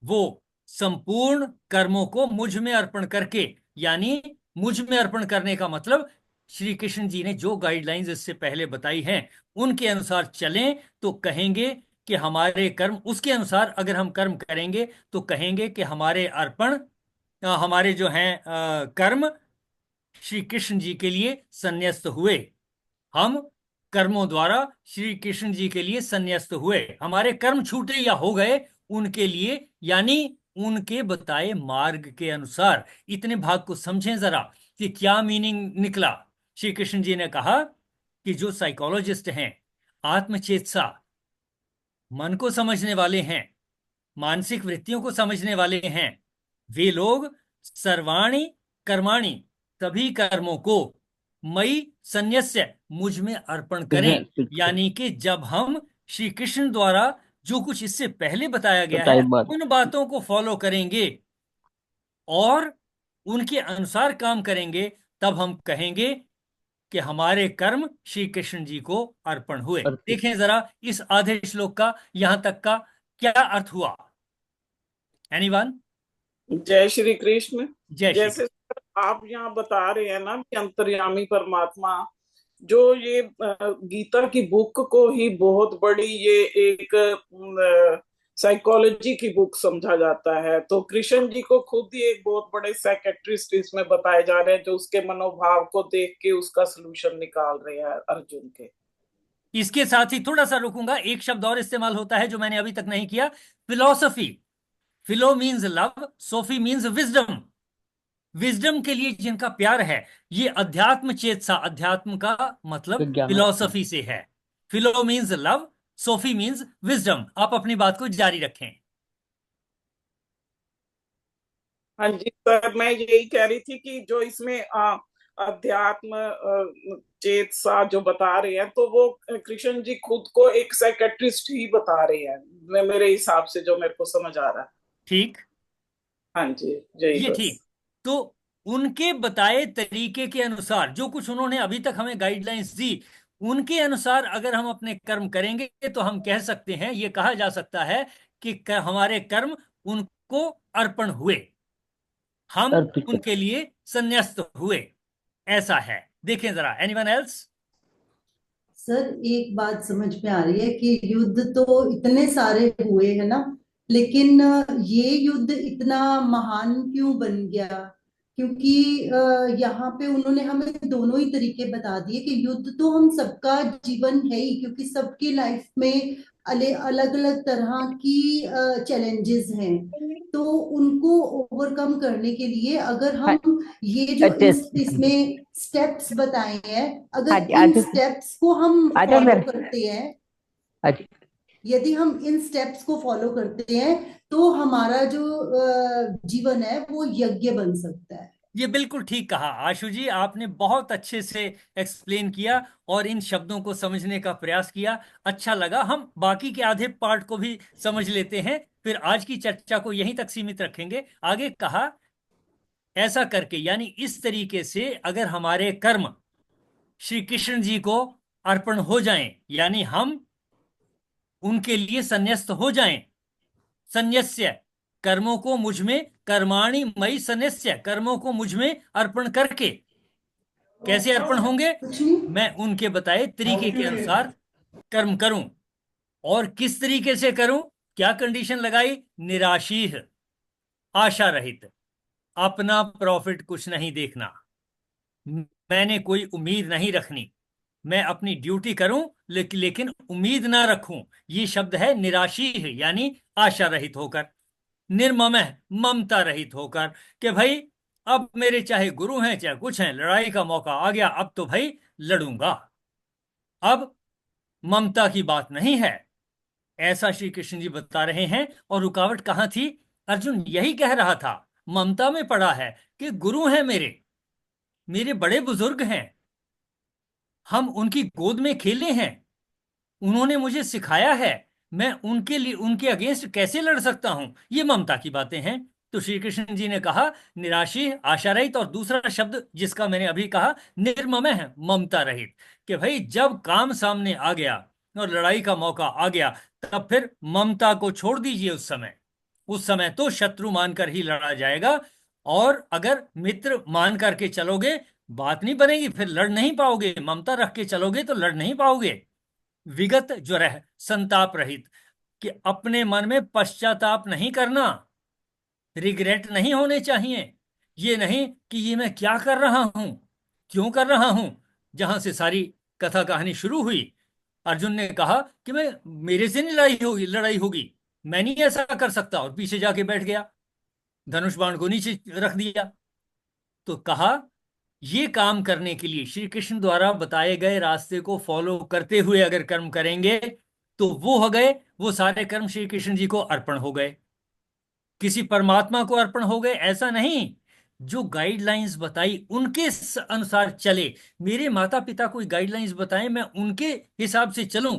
वो संपूर्ण कर्मों को मुझ में अर्पण करके, यानी मुझ में अर्पण करने का मतलब श्री कृष्ण जी ने जो गाइडलाइंस इससे पहले बताई हैं उनके अनुसार चलें तो कहेंगे कि हमारे कर्म, उसके अनुसार अगर हम कर्म करेंगे तो कहेंगे कि हमारे अर्पण, हमारे जो हैं कर्म श्री कृष्ण जी के लिए संन्यस्त हुए। हम कर्मों द्वारा श्री कृष्ण जी के लिए संन्यस्त हुए। हमारे कर्म छूटे या हो गए उनके लिए, यानी उनके बताए मार्ग के अनुसार। इतने भाग को समझें जरा कि क्या मीनिंग निकला। श्री कृष्ण जी ने कहा कि जो साइकोलॉजिस्ट हैं, आत्मचेतसा, मन को समझने वाले हैं, मानसिक वृत्तियों को समझने वाले हैं, वे लोग सर्वाणि कर्माणि, सभी कर्मों को मयि संन्यस्य, मुझ में अर्पण करें। यानी कि जब हम श्री कृष्ण द्वारा जो कुछ इससे पहले बताया गया है उन बातों को फॉलो करेंगे और उनके अनुसार काम करेंगे, तब हम कहेंगे कि हमारे कर्म श्री कृष्ण जी को अर्पण हुए। देखें जरा इस आधे श्लोक का यहां तक का क्या अर्थ हुआ। एनीवन? जय श्री कृष्ण। जय श्री जैसे आप यहाँ बता रहे हैं ना कि अंतर्यामी परमात्मा, जो ये गीता की बुक को ही बहुत बड़ी ये एक साइकोलॉजी की बुक समझा जाता है। तो कृष्ण जी को खुद ही एक बहुत बड़े साइकेट्रिस्ट इसमें बताए जा रहे हैं, जो उसके मनोभाव को देख के उसका सोल्यूशन निकाल रहे हैं अर्जुन के। इसके साथ ही थोड़ा सा रुकूंगा, एक शब्द और इस्तेमाल होता है जो मैंने अभी तक नहीं किया, philosophy. Philo means love, sophy means wisdom. Wisdom के लिए जिनका प्यार है, ये अध्यात्म चेतसा, अध्यात्म का मतलब विज्ञान। फिलोसफी से है। Philo means love, sophy means wisdom. आप अपनी बात को जारी रखें। हाँ जी सर, मैं यही कह रही थी कि जो इसमें अध्यात्म चेतसा जो बता रहे हैं, तो वो कृष्ण जी खुद को एक साइकेट्रिस्ट ही बता रहे हैं, मेरे हिसाब से जो मेरे को समझ आ रहा है। ठीक, हाँ जी, यही ये बस। ठीक। तो उनके बताए तरीके के अनुसार, जो कुछ उन्होंने अभी तक हमें गाइडलाइंस दी, उनके अनुसार अगर हम अपने कर्म करेंगे तो हम कह सकते हैं, ये कहा जा सकता है कि हमारे कर्म उनको अर्पण हुए, हम अर्पित। उनके लिए संन्यस्त हुए। ऐसा है। देखें जरा, एनीवन एल्स? सर एक बात समझ में आ रही है कि युद्ध तो इतने सारे हुए हैं ना, लेकिन ये युद्ध इतना महान क्यों बन गया? क्योंकि यहाँ पे उन्होंने हमें दोनों ही तरीके बता दिए कि युद्ध तो हम सबका जीवन है ही, क्योंकि सबकी लाइफ में अलग अलग तरह की चैलेंजेस हैं। तो उनको ओवरकम करने के लिए अगर हाँ, हम ये जो टेस्ट। इसमें स्टेप्स बताए हैं, हाँ अगर जी, इन आज स्टेप्स को हम आजा फॉलो सर। करते हैं, आज यदि हम इन स्टेप्स को फॉलो करते हैं, तो हमारा जो जीवन है वो यज्ञ बन सकता है। ये बिल्कुल ठीक कहा आशु जी, आपने बहुत अच्छे से एक्सप्लेन किया और इन शब्दों को समझने का प्रयास किया। अच्छा लगा। हम बाकी के आधे पार्ट को भी समझ लेते हैं, फिर आज की चर्चा को यहीं तक सीमित रखेंगे। आगे कहा, ऐसा करके यानी इस तरीके से अगर हमारे कर्म श्री कृष्ण जी को अर्पण हो जाएं, यानी हम उनके लिए संन्यस्त हो जाएं। संन्यस्य, कर्मों को मुझ में, कर्माणि मयि संन्यस्य, कर्मों को मुझ में अर्पण करके। कैसे अर्पण होंगे? कुछ नहीं। मैं उनके बताए तरीके के अनुसार कर्म करूं। और किस तरीके से करूं? क्या कंडीशन लगाई? निराशीह, आशा रहित, अपना प्रॉफिट कुछ नहीं देखना, मैंने कोई उम्मीद नहीं रखनी, मैं अपनी ड्यूटी करूं लेकिन उम्मीद ना रखूं। ये शब्द है निराशीह, यानी आशा रहित होकर। निर्ममः, ममता रहित होकर, कि भाई अब मेरे चाहे गुरु हैं चाहे कुछ हैं, लड़ाई का मौका आ गया, अब तो भाई लड़ूंगा, अब ममता की बात नहीं है। ऐसा श्री कृष्ण जी बता रहे हैं। और रुकावट कहाँ थी? अर्जुन यही कह रहा था, ममता में पड़ा है कि गुरु हैं मेरे, मेरे बड़े बुजुर्ग हैं, हम उनकी गोद में खेले हैं, उन्होंने मुझे सिखाया है, मैं उनके लिए उनके अगेंस्ट कैसे लड़ सकता हूं? ये ममता की बातें हैं। तो श्री कृष्ण जी ने कहा निराशी, आशा रहित, और दूसरा शब्द जिसका मैंने अभी कहा निर्ममः है, ममता रहित, कि भाई जब काम सामने आ गया और लड़ाई का मौका आ गया, तब फिर ममता को छोड़ दीजिए। उस समय तो शत्रु मानकर ही लड़ा जाएगा, और अगर मित्र मान करके चलोगे बात नहीं बनेगी, फिर लड़ नहीं पाओगे। ममता रख के चलोगे तो लड़ नहीं पाओगे। विगत ज्वर है, संताप रहित, कि अपने मन में पश्चाताप नहीं करना, रिग्रेट नहीं होने चाहिए। ये नहीं कि ये मैं क्या कर रहा हूं, क्यों कर रहा हूं। जहां से सारी कथा कहानी शुरू हुई, अर्जुन ने कहा कि मैं, मेरे से नहीं लड़ाई होगी, मैं नहीं ऐसा कर सकता, और पीछे जाके बैठ गया, धनुष बाण को नीचे रख दिया। तो कहा ये काम करने के लिए श्री कृष्ण द्वारा बताए गए रास्ते को फॉलो करते हुए अगर कर्म करेंगे तो वो हो गए, वो सारे कर्म श्री कृष्ण जी को अर्पण हो गए, किसी परमात्मा को अर्पण हो गए। ऐसा नहीं, जो गाइडलाइंस बताई उनके अनुसार चले। मेरे माता पिता कोई गाइडलाइंस बताएं, मैं उनके हिसाब से चलूं,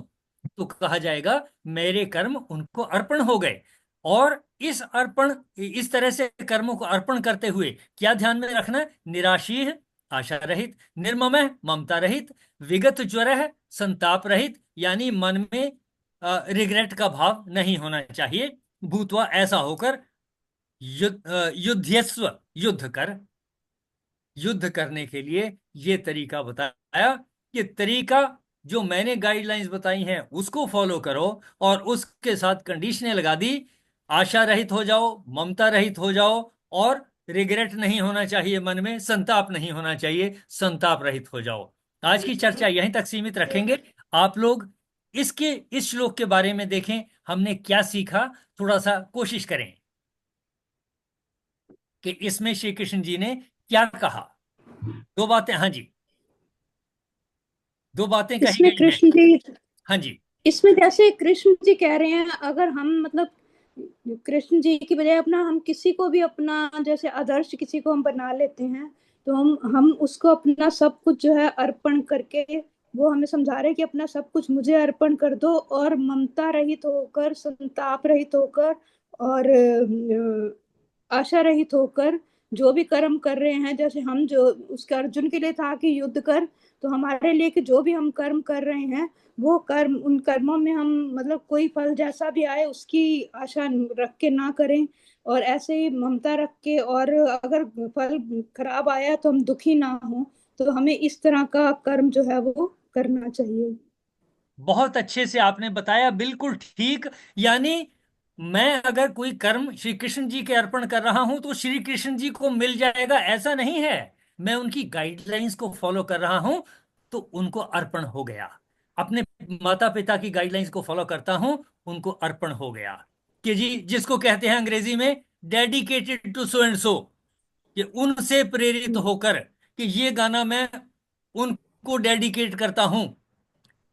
तो कहा जाएगा मेरे कर्म उनको अर्पण हो गए। और इस तरह से कर्मों को अर्पण करते हुए क्या ध्यान में रखना है? निराशीह, आशा रहित, निर्ममः, ममता रहित, विगत ज्वरः, संताप रहित, यानी मन में रिग्रेट का भाव नहीं होना चाहिए। भूतवा, ऐसा होकर युद्धस्व, युद्ध कर। युद्ध करने के लिए ये तरीका बताया, कि तरीका जो मैंने गाइडलाइंस बताई हैं उसको फॉलो करो, और उसके साथ कंडीशनें लगा दी, आशा रहित हो जाओ, ममता रहित हो जाओ, और रिग्रेट नहीं होना चाहिए, मन में संताप नहीं होना चाहिए, संताप रहित हो जाओ। आज की चर्चा यहीं तक सीमित रखेंगे। आप लोग इस श्लोक के बारे में देखें, हमने क्या सीखा, थोड़ा सा कोशिश करें कि इसमें श्री कृष्ण जी ने क्या कहा। दो बातें, हाँ जी, दो बातें कही इसमें गई हैं। कृष्ण जी, हाँ जी, इसमें जैसे कृष्ण जी कह रहे हैं, अगर हम मतलब कृष्ण जी की बजाय अपना हम किसी को भी अपना जैसे आदर्श किसी को हम बना लेते हैं, तो हम उसको अपना सब कुछ जो है अर्पण करके, वो हमें समझा रहे हैं कि अपना सब कुछ मुझे अर्पण कर दो, और ममता रहित होकर, संताप रहित होकर, और आशा रहित होकर जो भी कर्म कर रहे हैं, जैसे हम जो उसके अर्जुन के लिए था कि युद्ध कर, तो हमारे लिए कि जो भी हम कर्म कर रहे हैं, वो कर्म, उन कर्मों में हम मतलब कोई फल जैसा भी आए उसकी आशा रख के ना करें, और ऐसे ही ममता रख के, और अगर फल खराब आया तो हम दुखी ना हो, तो हमें इस तरह का कर्म जो है वो करना चाहिए। बहुत अच्छे से आपने बताया, बिल्कुल ठीक। यानी मैं अगर कोई कर्म श्री कृष्ण जी के अर्पण कर रहा हूं तो श्री कृष्ण जी को मिल जाएगा, ऐसा नहीं है। मैं उनकी गाइडलाइंस को फॉलो कर रहा हूं तो उनको अर्पण हो गया। अपने माता पिता की गाइडलाइंस को फॉलो करता हूं, उनको अर्पण हो गया। कि जी, जिसको कहते हैं अंग्रेजी में dedicated to so and so, कि उनसे प्रेरित होकर कि ये गाना मैं उनको डेडिकेट करता हूं।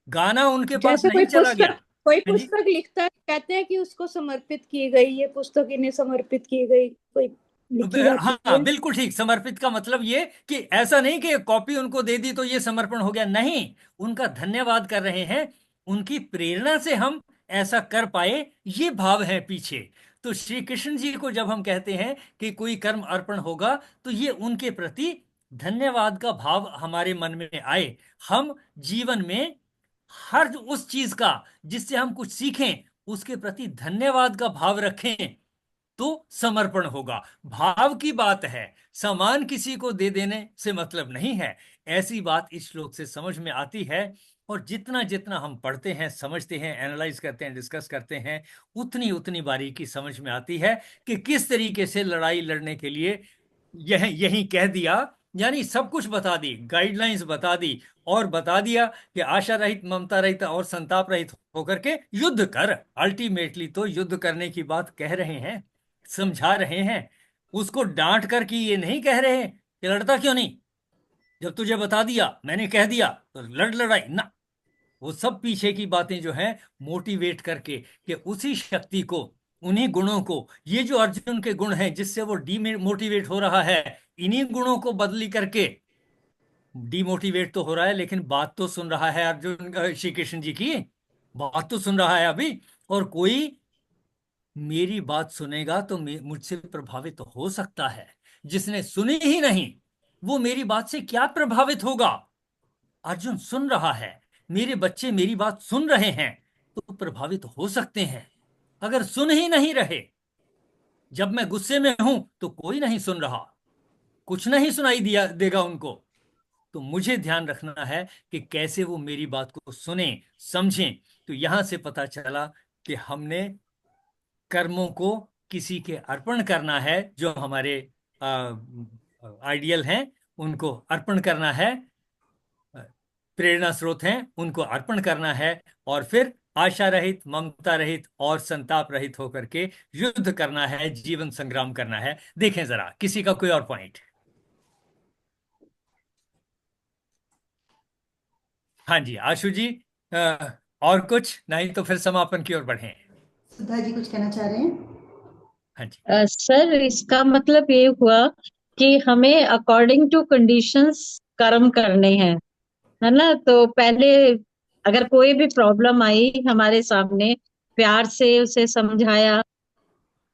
गाना उनके पास जैसे नहीं चला गया। कोई हाँ जी, पुस्तक लिखता है, कहते हैं कि उसको समर्पित की गई, ये पुस्तक इन्हें समर्पित की गई, कोई लिखी जाती हाँ है। बिल्कुल ठीक। समर्पित का मतलब ये कि ऐसा नहीं कि कॉपी उनको दे दी तो ये समर्पण हो गया, नहीं। उनका धन्यवाद कर रहे हैं, उनकी प्रेरणा से हम ऐसा कर पाए, ये भाव है पीछे। तो श्री कृष्ण जी को जब हम कहते हैं कि कोई कर्म अर्पण होगा, तो ये उनके प्रति धन्यवाद का भाव हमारे मन में आए। हम जीवन में हर उस चीज का जिससे हम कुछ सीखें, उसके प्रति धन्यवाद का भाव रखें, तो समर्पण होगा। भाव की बात है, सामान किसी को दे देने से मतलब नहीं है। ऐसी बात इस श्लोक से समझ में आती है। और जितना जितना हम पढ़ते हैं, समझते हैं, एनालाइज करते हैं, डिस्कस करते हैं, उतनी उतनी बारीकी समझ में आती है कि किस तरीके से लड़ाई लड़ने के लिए यह यही कह दिया। यानी सब कुछ बता दी, गाइडलाइंस बता दी, और बता दिया कि आशा रहित, ममता रहित और संताप रहित होकर के युद्ध कर। अल्टीमेटली तो युद्ध करने की बात कह रहे हैं, समझा रहे हैं। उसको डांट कर कि ये नहीं कह रहे कि लड़ता क्यों नहीं, जब तुझे बता दिया, मैंने कह दिया तो लड़, लड़ाई ना। वो सब पीछे की बातें जो हैं, मोटिवेट करके कि उसी शक्ति को, उन्हीं गुणों को, ये जो अर्जुन के गुण हैं जिससे वो डीमोटिवेट हो रहा है, इन्हीं गुणों को बदली करके, डीमोटिवेट तो हो रहा है लेकिन बात तो सुन रहा है अर्जुन, श्री कृष्ण जी की बात तो सुन रहा है अभी। और कोई मेरी बात सुनेगा तो मुझसे प्रभावित हो सकता है। जिसने सुनी ही नहीं, वो मेरी बात से क्या प्रभावित होगा। अर्जुन सुन रहा है, मेरे बच्चे मेरी बात सुन रहे हैं, तो प्रभावित हो सकते हैं। अगर सुन ही नहीं रहे, जब मैं गुस्से में हूं तो कोई नहीं सुन रहा, कुछ नहीं सुनाई दिया देगा उनको, तो मुझे ध्यान रखना है कि कैसे वो मेरी बात को सुने, समझें। तो यहां से पता चला कि हमने कर्मों को किसी के अर्पण करना है, जो हमारे आइडियल हैं, उनको अर्पण करना है, प्रेरणा स्रोत हैं, उनको अर्पण करना है, और फिर आशा रहित, ममता रहित और संताप रहित होकर के युद्ध करना है, जीवन संग्राम करना है। देखें जरा किसी का कोई और पॉइंट। हाँ जी आशु जी, और कुछ नहीं तो फिर समापन की ओर बढ़ें। सुधा जी कुछ कहना चाह रहे हैं? हाँ जी, सर, इसका मतलब ये हुआ कि हमें अकॉर्डिंग टू कंडीशंस कर्म करने हैं, है ना। तो पहले अगर कोई भी प्रॉब्लम आई हमारे सामने, प्यार से उसे समझाया,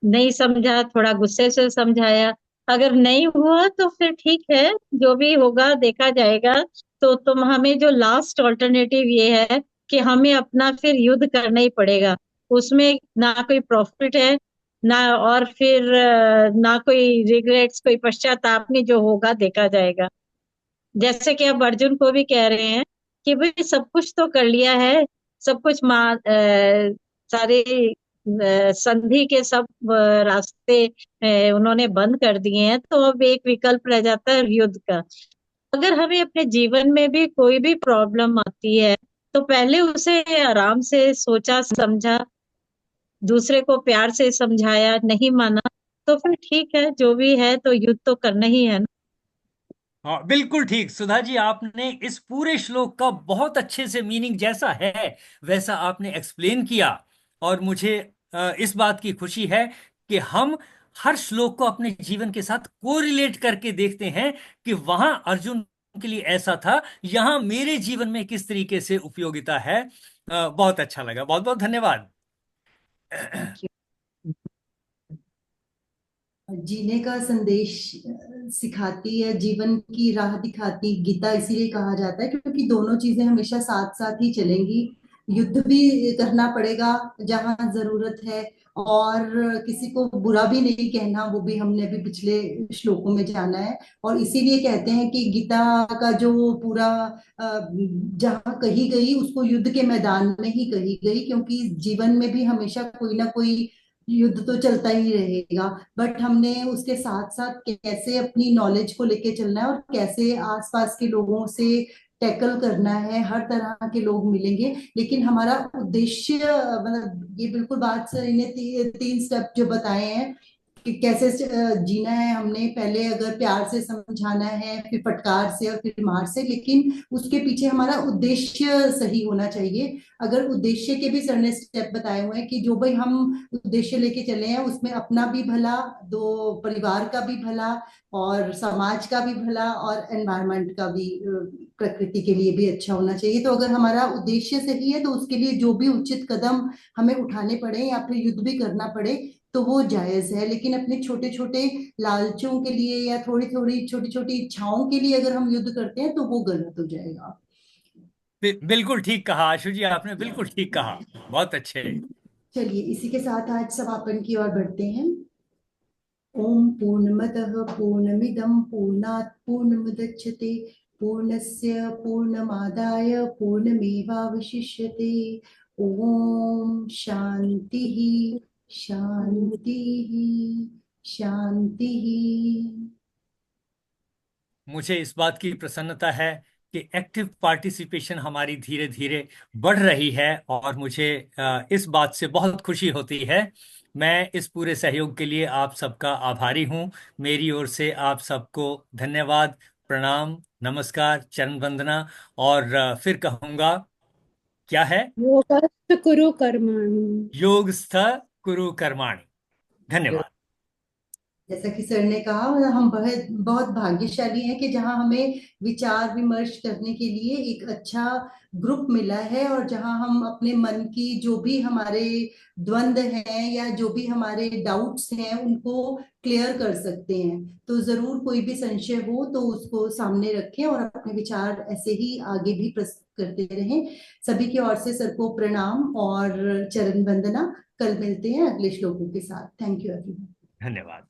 नहीं समझा थोड़ा गुस्से से समझाया, अगर नहीं हुआ तो फिर ठीक है, जो भी होगा देखा जाएगा। तो तुम हमें जो लास्ट ऑल्टरनेटिव ये है कि हमें अपना फिर युद्ध करना ही पड़ेगा। उसमें ना कोई प्रॉफिट है, ना और फिर ना कोई रिग्रेट्स, कोई पश्चाताप नहीं, जो होगा देखा जाएगा। जैसे कि अब अर्जुन को भी कह रहे हैं कि भाई सब कुछ तो कर लिया है, सब कुछ सारे संधि के सब रास्ते उन्होंने बंद कर दिए हैं, तो अब एक विकल्प रह जाता है युद्ध का। अगर हमें अपने जीवन में भी कोई भी प्रॉब्लम आती है, तो पहले उसे आराम से सोचा समझा, दूसरे को प्यार से समझाया, नहीं माना, तो फिर ठीक है, जो भी है तो युद्ध तो करना ही है ना। हाँ, बिल्कुल ठीक सुधा जी, आपने इस पूरे श्लोक का बहुत अच्छे से मीनिंग जैसा है वैसा आपने एक्सप्लेन किया। और मुझे इस बात की खुशी है कि हम हर श्लोक को अपने जीवन के साथ कोरिलेट करके देखते हैं कि वहां अर्जुन के लिए ऐसा था, यहाँ मेरे जीवन में किस तरीके से उपयोगिता है। बहुत अच्छा लगा, बहुत बहुत धन्यवाद। Thank you. जीने का संदेश सिखाती है, जीवन की राह दिखाती गीता इसीलिए कहा जाता है क्योंकि दोनों चीजें हमेशा साथ साथ ही चलेंगी। युद्ध भी करना पड़ेगा जहां जरूरत है, और किसी को बुरा भी नहीं कहना, वो भी हमने अभी पिछले श्लोकों में जाना है। और इसीलिए कहते हैं कि गीता का जो पूरा जहाँ कही गई उसको युद्ध के मैदान में ही कही गई, क्योंकि जीवन में भी हमेशा कोई ना कोई युद्ध तो चलता ही रहेगा। बट हमने उसके साथ साथ कैसे अपनी नॉलेज को लेके चलना है और कैसे आसपास के लोगों से टैकल करना है। हर तरह के लोग मिलेंगे, लेकिन हमारा उद्देश्य, मतलब ये बिल्कुल बात सर, इन्हें तीन स्टेप जो बताए हैं कि कैसे जीना है, हमने पहले अगर प्यार से समझाना है, फिर फटकार से और फिर मार से, लेकिन उसके पीछे हमारा उद्देश्य सही होना चाहिए। अगर उद्देश्य के भी सर ने स्टेप बताए हुए हैं कि जो भाई हम उद्देश्य लेके चले हैं उसमें अपना भी भला, दो परिवार का भी भला, और समाज का भी भला, और एनवायरनमेंट का भी, प्रकृति के लिए भी अच्छा होना चाहिए। तो अगर हमारा उद्देश्य सही है तो उसके लिए जो भी उचित कदम हमें उठाने पड़े या फिर युद्ध भी करना पड़े तो वो जायज है। लेकिन अपने छोटे छोटे लालचों के लिए या थोड़ी थोड़ी छोटी छोटी इच्छाओं के लिए अगर हम युद्ध करते हैं तो वो गलत हो जाएगा। बिल्कुल ठीक कहा आशु जी, आपने बिल्कुल ठीक कहा। बहुत अच्छे। चलिए इसी के साथ आज समापन की ओर बढ़ते हैं। ओम पूर्णमदः पूर्णमिदं पूर्णात् पूर्णमुदच्यते पूर्णस्य पूर्णमादाय पूर्णमेवावशिष्यते। ओम शांति शांति शांति। मुझे इस बात की प्रसन्नता है कि एक्टिव पार्टिसिपेशन हमारी धीरे धीरे बढ़ रही है, और मुझे इस बात से बहुत खुशी होती है। मैं इस पूरे सहयोग के लिए आप सबका आभारी हूँ। मेरी ओर से आप सबको धन्यवाद, प्रणाम, नमस्कार, चरण वंदना। और फिर कहूँगा, क्या है? योगस्थ कुरु कर्माणि। योगस्थ कुरु कर्माणि। धन्यवाद। जैसा कि सर ने कहा, हम बहुत बहुत भाग्यशाली हैं कि जहां हमें विचार विमर्श करने के लिए एक अच्छा ग्रुप मिला है, और जहां हम अपने मन की जो भी हमारे द्वंद्व हैं या जो भी हमारे डाउट्स हैं उनको क्लियर कर सकते हैं। तो जरूर कोई भी संशय हो तो उसको सामने रखें और अपने विचार ऐसे ही आगे भी प्रस्तुत करते रहें। सभी की ओर से सर को प्रणाम और चरण वंदना। कल मिलते हैं अगले श्लोकों के साथ। Thank you everyone. धन्यवाद।